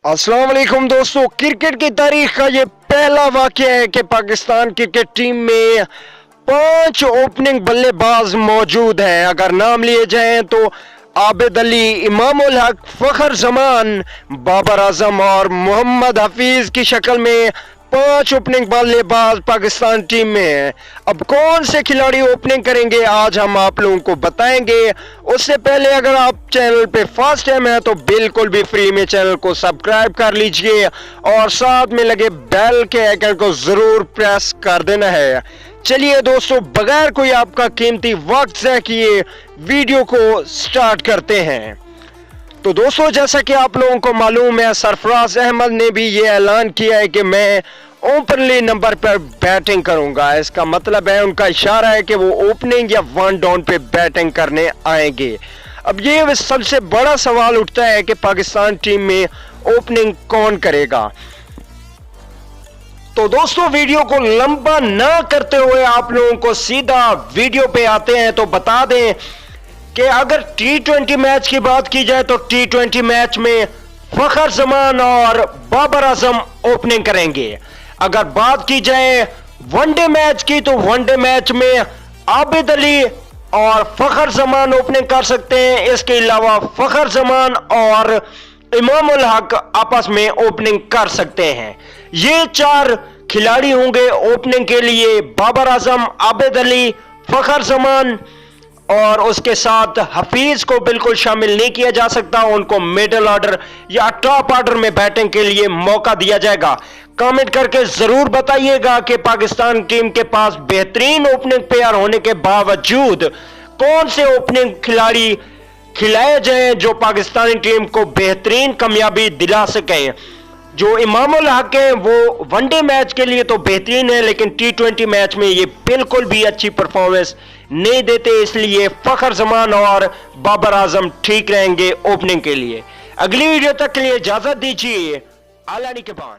अस्सलाम वालेकुम दोस्तों, क्रिकेट की तारीख का ये पहला वाकया है कि पाकिस्तान क्रिकेट टीम में 5 ओपनिंग बल्लेबाज मौजूद हैं। अगर नाम लिए जाएं तो आबिद अली, इमाम उल हक, फखर जमान, बाबर आजम और मोहम्मद हफीज की शक्ल में 5 ओपनिंग बल्लेबाज पाकिस्तान टीम में हैं। अब कौन से खिलाड़ी ओपनिंग करेंगे आज हम आप लोगों को बताएंगे। उससे पहले अगर आप चैनल पे फर्स्ट टाइम है तो बिल्कुल भी फ्री में चैनल को सब्सक्राइब कर लीजिए और साथ में लगे बेल के आइकन को जरूर प्रेस कर देना है। चलिए दोस्तों, बगैर कोई आपका कीमती वक्त ज़ाया किए वीडियो को स्टार्ट करते हैं। तो दोस्तों, जैसा कि आप लोगों को मालूम है, सरफराज अहमद ने भी ये ऐलान किया है कि मैं ओपनली नंबर पर बैटिंग करूंगा। इसका मतलब है, उनका इशारा है कि वो ओपनिंग या वन डाउन पे बैटिंग करने आएंगे। अब ये सबसे बड़ा सवाल उठता है कि पाकिस्तान टीम में ओपनिंग कौन करेगा। तो दोस्तों, वीडियो को लंबा ना करते हुए आप लोगों को सीधा वीडियो पे आते हैं। तो बता दें कि अगर T20 मैच की बात की जाए तो T20 मैच में फखर जमान और बाबर आजम ओपनिंग करेंगे। अगर बात की जाए वनडे मैच की तो वनडे मैच में आबिद अली और फखर जमान ओपनिंग कर सकते हैं। इसके अलावा फखर जमान और इमाम उल हक आपस में ओपनिंग कर सकते हैं। ये 4 खिलाड़ी होंगे ओपनिंग के लिए। बाबर आजम, आबिद अली, फखर जमान और उसके साथ हफीज को बिल्कुल शामिल नहीं किया जा सकता। उनको मिडिल ऑर्डर या टॉप ऑर्डर में बैटिंग के लिए मौका दिया जाएगा। कमेंट करके जरूर बताइएगा कि पाकिस्तान टीम के पास बेहतरीन ओपनिंग प्लेयर होने के बावजूद कौन से ओपनिंग खिलाड़ी खिलाए जाएं जो पाकिस्तानी टीम को बेहतरीन कामयाबी दिला सकें। जो इमाम उल हक है वो वनडे मैच के लिए तो बेहतरीन है, लेकिन T20 मैच में ये बिल्कुल भी अच्छी परफॉर्मेंस नहीं देते, इसलिए फखर जमान और बाबर आजम ठीक रहेंगे ओपनिंग के लिए। अगली वीडियो तक के लिए इजाजत दीजिए। आला निगहबान।